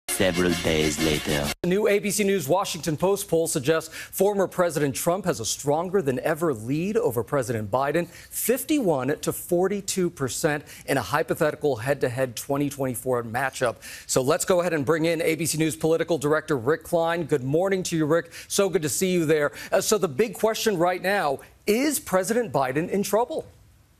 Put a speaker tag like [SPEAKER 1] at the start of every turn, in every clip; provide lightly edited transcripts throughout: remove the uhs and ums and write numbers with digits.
[SPEAKER 1] Several days later.
[SPEAKER 2] A new ABC News Washington Post poll suggests former President Trump has a stronger than ever lead over President Biden, 51 to 42% in a hypothetical head-to-head 2024 matchup. So let's go ahead and bring in ABC News political director Rick Klein. Good morning to you, Rick. So good to see you there. So the big question right now, is President Biden in trouble?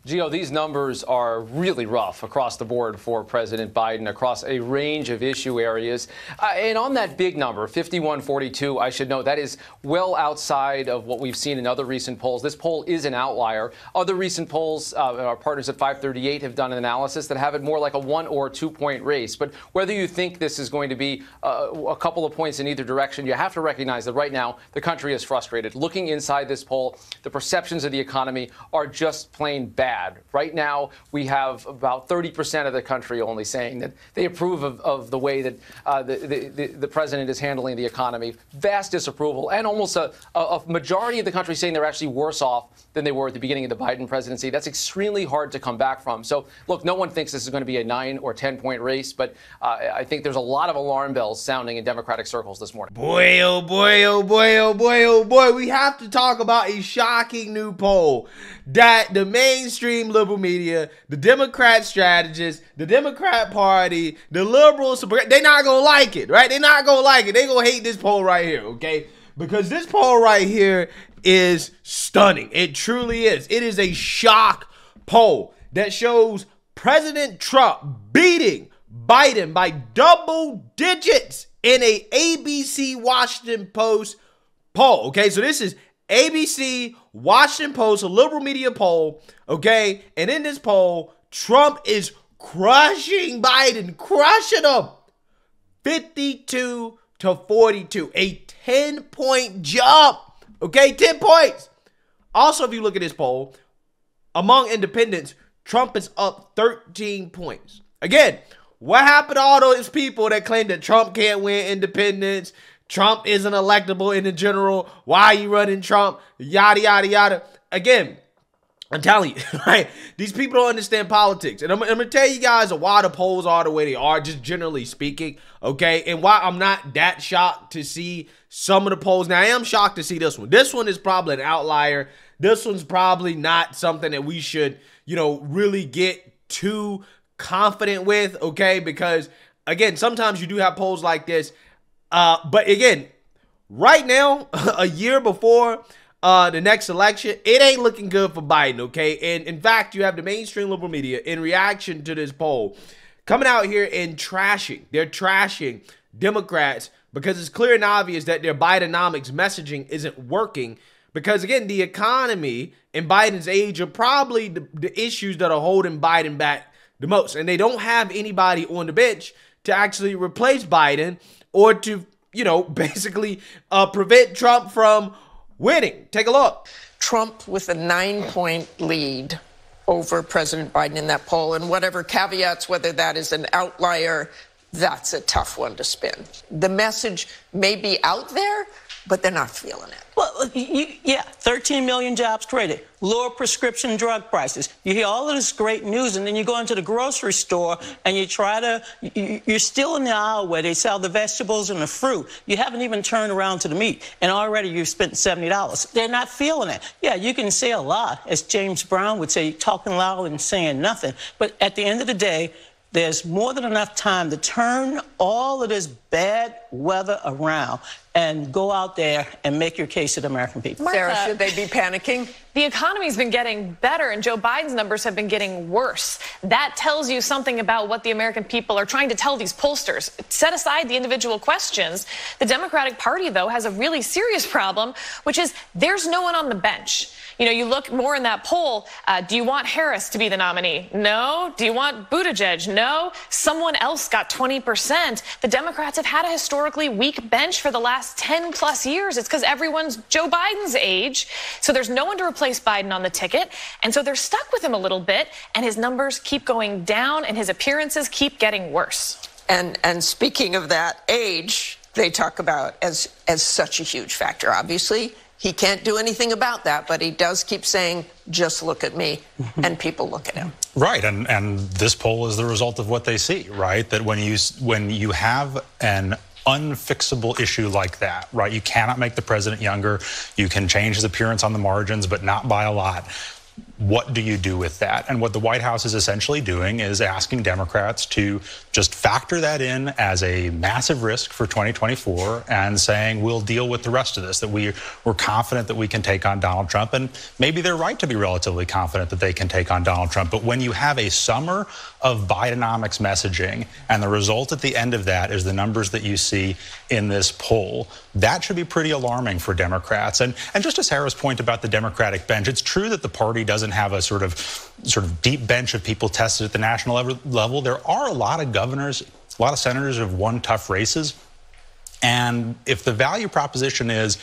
[SPEAKER 3] Gio, these numbers are really rough across the board for President Biden across a range of issue areas. And on that big number, 51-42, I should note that is well outside of what we've seen in other recent polls. This poll is an outlier. Other recent polls, our partners at 538 have done an analysis that have it more like a 1 or 2 point race. But whether you think this is going to be a couple of points in either direction, you have to recognize that right now the country is frustrated. Looking inside this poll, the perceptions of the economy are just plain bad. Right now, we have about 30% of the country only saying that they approve of the way that the president is handling the economy. Vast disapproval, and almost a majority of the country saying they're actually worse off than they were at the beginning of the Biden presidency. That's extremely hard to come back from. So, look, no one thinks this is going to be a 9 or 10 point race, but I think there's a lot of alarm bells sounding in Democratic circles this morning.
[SPEAKER 4] Boy, oh boy, oh boy, oh boy, oh boy. We have to talk about a shocking new poll that the mainstream liberal media, the Democrat strategists, the Democrat Party, the liberals, they're not going to like it, right? They're not going to like it. They're going to hate this poll right here, okay? Because this poll right here is stunning. It truly is. It is a shock poll that shows President Trump beating Biden by double digits in a ABC Washington Post poll, okay? So this is ABC, Washington Post, a liberal media poll, okay? And in this poll, Trump is crushing Biden, crushing him. 52 to 42, a 10-point jump, okay? 10 points. Also, if you look at this poll, among independents, Trump is up 13 points. Again, what happened to all those people that claim that Trump can't win independents? Trump isn't electable in the general. Why are you running Trump? Yada, yada, yada. Again, I'm telling you, right? These people don't understand politics. And I'm going to tell you guys why the polls are the way they are, just generally speaking, okay? And why I'm not that shocked to see some of the polls. Now, I am shocked to see this one. This one is probably an outlier. This one's probably not something that we should, really get too confident with, okay? Because, again, sometimes you do have polls like this. But again, right now, a year before the next election, it ain't looking good for Biden, okay? And in fact, you have the mainstream liberal media in reaction to this poll coming out here and trashing. They're trashing Democrats because it's clear and obvious that their Bidenomics messaging isn't working. Because again, the economy and Biden's age are probably the issues that are holding Biden back the most. And they don't have anybody on the bench to actually replace Biden or to, basically prevent Trump from winning. Take a look.
[SPEAKER 5] Trump with a 9-point lead over President Biden in that poll. And whatever caveats, whether that is an outlier, that's a tough one to spin. The message may be out there, but they're not feeling it.
[SPEAKER 6] Well, yeah, 13 million jobs created, lower prescription drug prices. You hear all of this great news, and then you go into the grocery store and you try to, you're still in the aisle where they sell the vegetables and the fruit. You haven't even turned around to the meat, and already you've spent $70. They're not feeling it. Yeah, you can say a lot, as James Brown would say, talking loud and saying nothing. But at the end of the day, there's more than enough time to turn all of this bad weather around and go out there and make your case to the American people.
[SPEAKER 5] Sarah, should they be panicking?
[SPEAKER 7] The economy's been getting better, and Joe Biden's numbers have been getting worse. That tells you something about what the American people are trying to tell these pollsters. Set aside the individual questions. The Democratic Party, though, has a really serious problem, which is there's no one on the bench. You look more in that poll. Do you want Harris to be the nominee? No. Do you want Buttigieg? No. Someone else got 20%. The Democrats have had a historically weak bench for the last 10 plus years. It's because everyone's Joe Biden's age. So there's no one to replace Biden on the ticket. And so they're stuck with him a little bit. And his numbers keep going down and his appearances keep getting worse.
[SPEAKER 5] And speaking of that age, they talk about as such a huge factor. Obviously, He can't do anything about that, but he does keep saying, just look at me, and people look at him.
[SPEAKER 8] Right, and this poll is the result of what they see, right? That when you have an unfixable issue like that, right? You cannot make the president younger. You can change his appearance on the margins, but not by a lot. What do you do with that? And what the White House is essentially doing is asking Democrats to just factor that in as a massive risk for 2024 and saying we'll deal with the rest of this, that we're confident that we can take on Donald Trump. And maybe they're right to be relatively confident that they can take on Donald Trump. But when you have a summer of Bidenomics messaging and the result at the end of that is the numbers that you see in this poll, that should be pretty alarming for Democrats. And just to Sarah's point about the Democratic bench, it's true that the party doesn't have a sort of deep bench of people tested at the national level. There are a lot of governors, a lot of senators who have won tough races. And if the value proposition is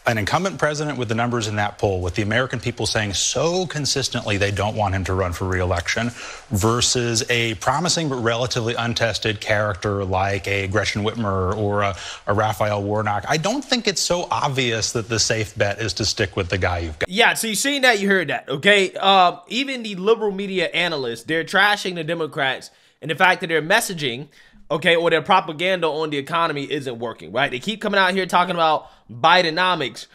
[SPEAKER 8] an incumbent president with the numbers in that poll, with the American people saying so consistently they don't want him to run for re-election, versus a promising but relatively untested character like a Gretchen Whitmer or a Raphael Warnock, I don't think it's so obvious that the safe bet is to stick with the guy you've got.
[SPEAKER 4] Yeah, so you've seen that, you heard that, okay? Even the liberal media analysts, they're trashing the Democrats and the fact that their messaging, okay, or their propaganda on the economy isn't working, right? They keep coming out here talking about Bidenomics.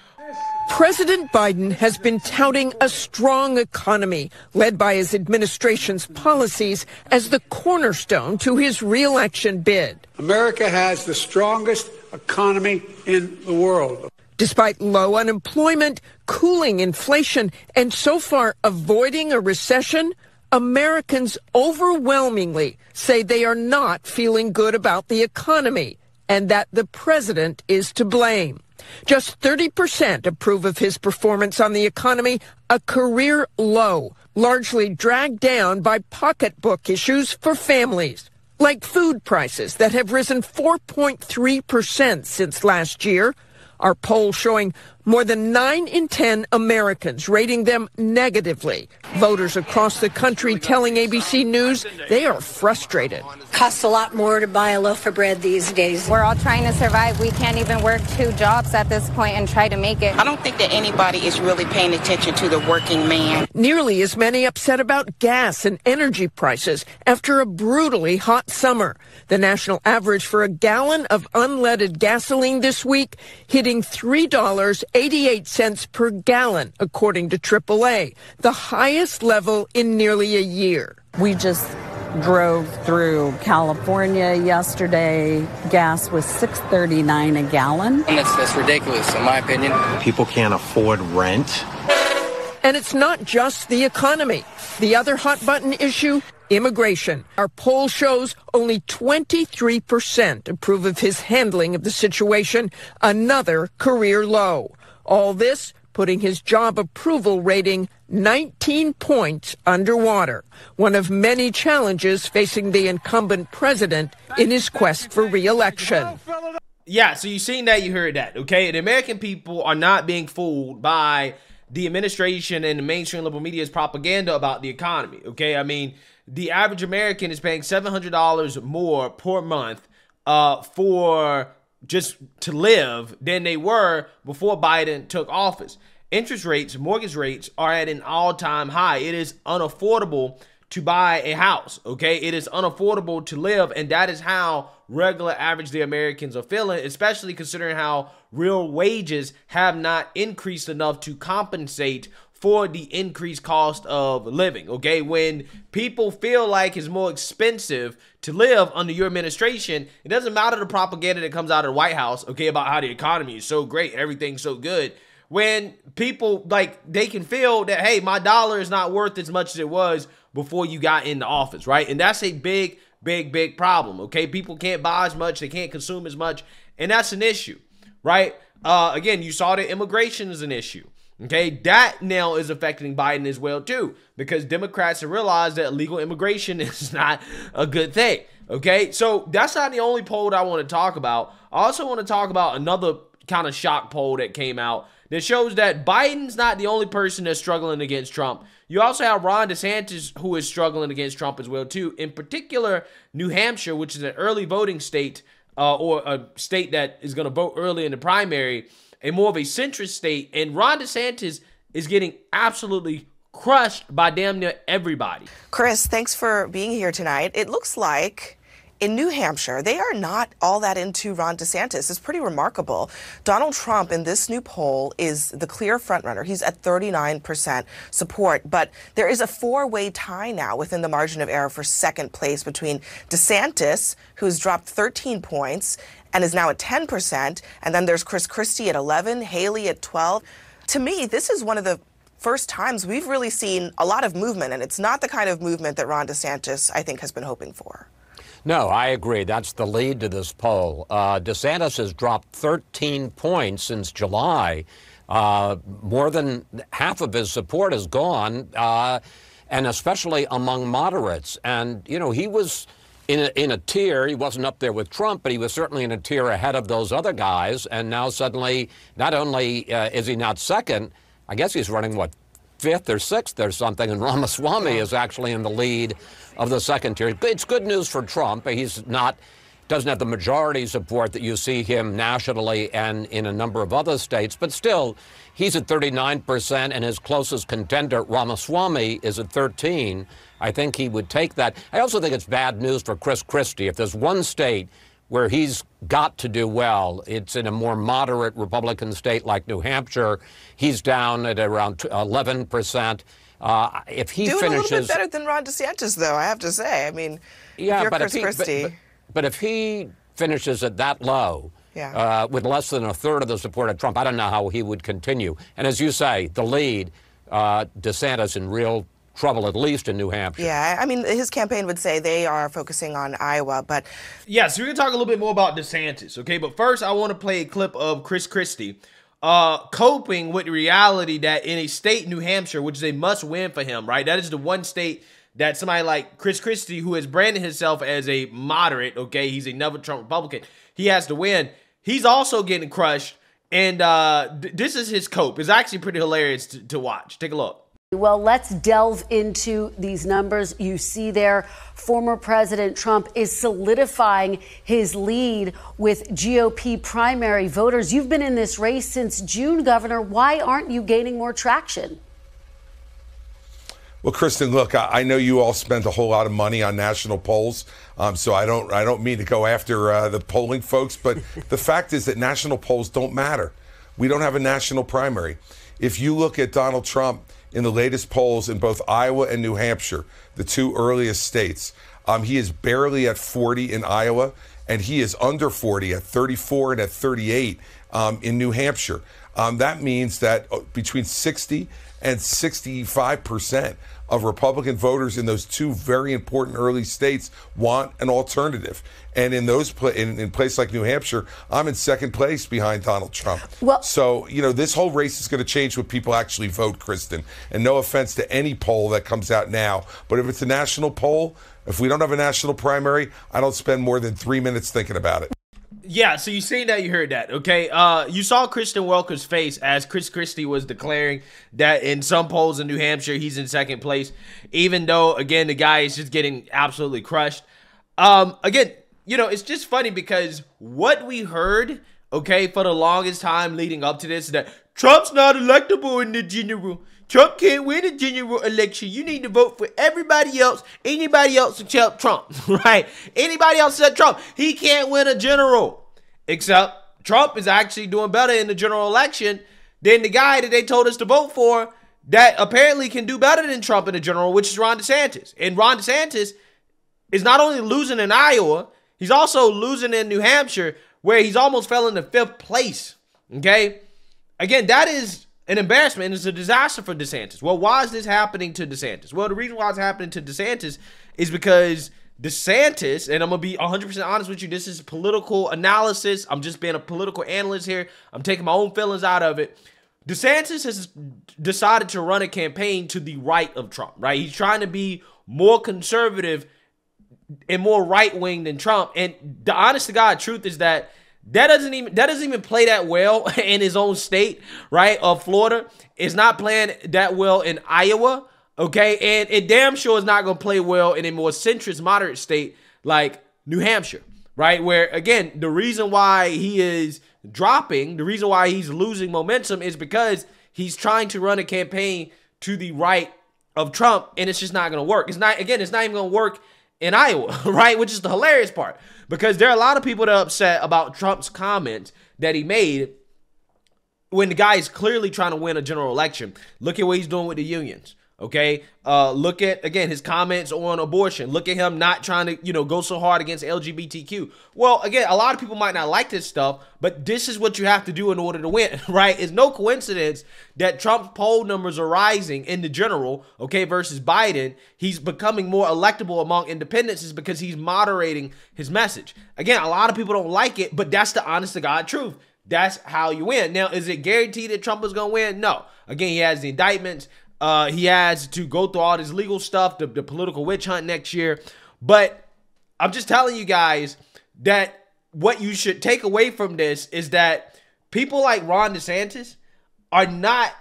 [SPEAKER 9] President Biden has been touting a strong economy led by his administration's policies as the cornerstone to his re-election bid.
[SPEAKER 10] America has the strongest economy in the world.
[SPEAKER 9] Despite low unemployment, cooling inflation, and so far avoiding a recession, Americans overwhelmingly say they are not feeling good about the economy and that the president is to blame. Just 30% approve of his performance on the economy, a career low, largely dragged down by pocketbook issues for families, like food prices that have risen 4.3% since last year. Our poll showing more than 9 in 10 Americans rating them negatively. Voters across the country telling ABC News they are frustrated.
[SPEAKER 11] Costs a lot more to buy a loaf of bread these days.
[SPEAKER 12] We're all trying to survive. We can't even work 2 jobs at this point and try to make it.
[SPEAKER 13] I don't think that anybody is really paying attention to the working man.
[SPEAKER 9] Nearly as many upset about gas and energy prices after a brutally hot summer. The national average for a gallon of unleaded gasoline this week hitting $3.88 per gallon, according to AAA, the highest level in nearly a year.
[SPEAKER 14] We just drove through California yesterday. Gas was $6.39 a gallon.
[SPEAKER 15] And that's ridiculous, in my opinion.
[SPEAKER 16] People can't afford rent.
[SPEAKER 9] And it's not just the economy. The other hot button issue, immigration. Our poll shows only 23% approve of his handling of the situation, another career low. All this putting his job approval rating 19 points underwater, one of many challenges facing the incumbent president in his quest for re-election.
[SPEAKER 4] Yeah, so you've seen that, you heard that, okay? The American people are not being fooled by the administration and the mainstream liberal media's propaganda about the economy, okay? I mean, the average American is paying $700 more per month for just to live than they were before Biden took office. Interest rates, mortgage rates are at an all-time high. It is unaffordable to buy a house, okay? It is unaffordable to live, and that is how regular average day Americans are feeling, especially considering how real wages have not increased enough to compensate for the increased cost of living, okay? When people feel like it's more expensive to live under your administration, it doesn't matter the propaganda that comes out of the White House, okay, about how the economy is so great, everything's so good. When people, like, they can feel that, hey, my dollar is not worth as much as it was before you got into office, right? And that's a big, big, big problem, okay? People can't buy as much, they can't consume as much, and that's an issue, right? Again, you saw that immigration is an issue. Okay, that now is affecting Biden as well, too, because Democrats have realized that illegal immigration is not a good thing. Okay, so that's not the only poll that I want to talk about. I also want to talk about another kind of shock poll that came out that shows that Biden's not the only person that's struggling against Trump. You also have Ron DeSantis, who is struggling against Trump as well, too. In particular, New Hampshire, which is an early voting state, or a state that is going to vote early in the primary. a more of a centrist state, and Ron DeSantis is getting absolutely crushed by damn near everybody.
[SPEAKER 17] Chris, thanks for being here tonight. It looks like in New Hampshire, they are not all that into Ron DeSantis. It's pretty remarkable. Donald Trump in this new poll is the clear frontrunner. He's at 39% support, but there is a four-way tie now within the margin of error for second place between DeSantis, who's dropped 13 points and is now at 10%, and then there's Chris Christie at 11, Haley at 12. To me, this is one of the first times we've really seen a lot of movement, and it's not the kind of movement that Ron DeSantis, I think, has been hoping for.
[SPEAKER 18] No, I agree. That's the lead to this poll. DeSantis has dropped 13 points since July. More than half of his support is gone, and especially among moderates. And, you know, he was in a tier. He wasn't up there with Trump, but he was certainly in a tier ahead of those other guys. And now suddenly, not only is he not second, I guess he's running, what, fifth or sixth or something, and Ramaswamy is actually in the lead of the second tier. It's good news for Trump. He's doesn't have the majority support that you see him nationally and in a number of other states, but still, he's at 39%, and his closest contender, Ramaswamy, is at 13%. I think he would take that. I also think it's bad news for Chris Christie. If there's one state where he's got to do well, it's in a more moderate Republican state like New Hampshire. He's down at around 11%. If he
[SPEAKER 17] doing
[SPEAKER 18] finishes
[SPEAKER 17] a little bit better than Ron DeSantis, though, I have to say. I mean,
[SPEAKER 18] yeah,
[SPEAKER 17] if you're
[SPEAKER 18] but
[SPEAKER 17] Chris Christie.
[SPEAKER 18] But if he finishes at that low, with less than a third of the support of Trump, I don't know how he would continue. And as you say, the lead, DeSantis in real trouble, at least in New Hampshire.
[SPEAKER 17] Yeah, I mean, his campaign would say they are focusing on Iowa, but...
[SPEAKER 4] Yeah, so we're going to talk a little bit more about DeSantis, okay? But first, I want to play a clip of Chris Christie coping with the reality that in a state, New Hampshire, which is a must-win for him, right? That is the one state that somebody like Chris Christie, who has branded himself as a moderate, okay? He's a never Trump Republican. He has to win. He's also getting crushed, and this is his cope. It's actually pretty hilarious to watch. Take a look.
[SPEAKER 19] Well, let's delve into these numbers. You see there, former President Trump is solidifying his lead with GOP primary voters. You've been in this race since June, Governor. Why aren't you gaining more traction?
[SPEAKER 20] Well, Kristen, look, I know you all spend a whole lot of money on national polls, so I don't mean to go after the polling folks, but the fact is that national polls don't matter. We don't have a national primary. If you look at Donald Trump in the latest polls in both Iowa and New Hampshire, the two earliest states, he is barely at 40 in Iowa, and he is under 40 at 34 and at 38 in New Hampshire. That means that between 60 and 65% of Republican voters in those two very important early states want an alternative. And in those in places like New Hampshire, I'm in second place behind Donald Trump. Well, so, you know, this whole race is going to change when people actually vote, Kristen. And no offense to any poll that comes out now, but if it's a national poll, if we don't have a national primary, I don't spend more than 3 minutes thinking about it.
[SPEAKER 4] Yeah, so you seen that, you heard that, okay? You saw Kristen Welker's face as Chris Christie was declaring that in some polls in New Hampshire, he's in second place, even though, again, the guy is just getting absolutely crushed. Again, you know, it's just funny because what we heard, okay, for the longest time leading up to this, is that Trump's not electable in the general. Trump can't win a general election. You need to vote for everybody else, anybody else except Trump, right? Anybody else except Trump. He can't win a general. Except Trump is actually doing better in the general election than the guy that they told us to vote for that apparently can do better than Trump in the general, which is Ron DeSantis. And Ron DeSantis is not only losing in Iowa, he's also losing in New Hampshire, where he's almost fell into 5th place, okay? Again, that is an embarrassment, and it's a disaster for DeSantis. Well, why is this happening to DeSantis? Well, the reason why it's happening to DeSantis is because DeSantis, and I'm going to be 100% honest with you, this is political analysis. I'm just being a political analyst here. I'm taking my own feelings out of it. DeSantis has decided to run a campaign to the right of Trump, right? He's trying to be more conservative and more right-wing than Trump. And the honest to God truth is that that doesn't even play that well in his own state, right, of Florida. It's not playing that well in Iowa, okay? And it damn sure is not going to play well in a more centrist, moderate state like New Hampshire, right? Where, again, the reason why he is dropping, the reason why he's losing momentum is because he's trying to run a campaign to the right of Trump, and it's just not going to work. It's not even going to work in Iowa, right? Which is the hilarious part, because there are a lot of people that are upset about Trump's comments that he made when the guy is clearly trying to win a general election. Look at what he's doing with the unions. Okay, look at, again, his comments on abortion. Look at him not trying to, go so hard against LGBTQ. Well, again, a lot of people might not like this stuff, but this is what you have to do in order to win, right? It's no coincidence that Trump's poll numbers are rising in the general, okay, versus Biden. He's becoming more electable among independents is because he's moderating his message. Again, a lot of people don't like it, but that's the honest to God truth. That's how you win. Now, is it guaranteed that Trump is going to win? No. Again, he has the indictments. He has to go through all this legal stuff, the political witch hunt next year. But I'm just telling you guys that what you should take away from this is that people like Ron DeSantis are not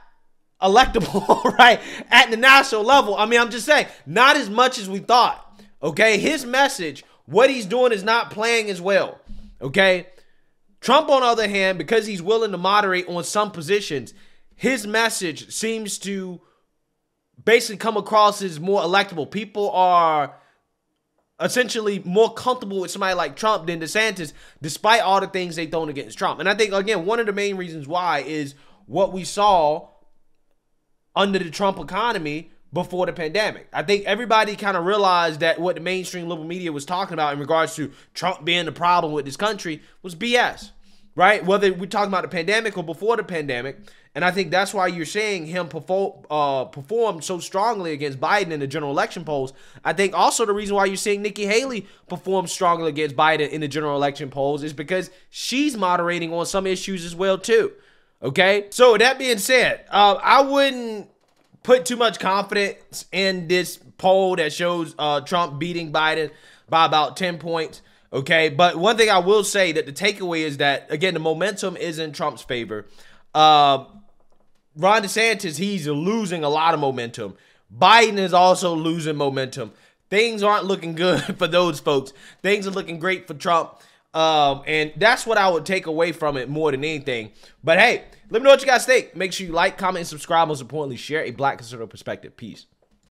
[SPEAKER 4] electable, right, at the national level. I mean, I'm just saying, not as much as we thought, okay? His message, what he's doing is not playing as well, okay? Trump, on the other hand, because he's willing to moderate on some positions, his message seems to basically come across as more electable. People are essentially more comfortable with somebody like Trump than DeSantis, despite all the things they've done against Trump. And I think, again, one of the main reasons why is what we saw under the Trump economy before the pandemic. I think everybody kind of realized that what the mainstream liberal media was talking about in regards to Trump being the problem with this country was BS, right? Whether we're talking about the pandemic or before the pandemic. And I think that's why you're seeing him perform so strongly against Biden in the general election polls. I think also the reason why you're seeing Nikki Haley perform strongly against Biden in the general election polls is because she's moderating on some issues as well too. Okay? So that being said, I wouldn't put too much confidence in this poll that shows Trump beating Biden by about 10 points. Okay? But one thing I will say that the takeaway is that, again, the momentum is in Trump's favor. Ron DeSantis, he's losing a lot of momentum. Biden is also losing momentum. Things aren't looking good for those folks. Things are looking great for Trump. And that's what I would take away from it more than anything. But hey, let me know what you guys think. Make sure you like, comment, and subscribe. Most importantly, share a Black conservative perspective. Peace.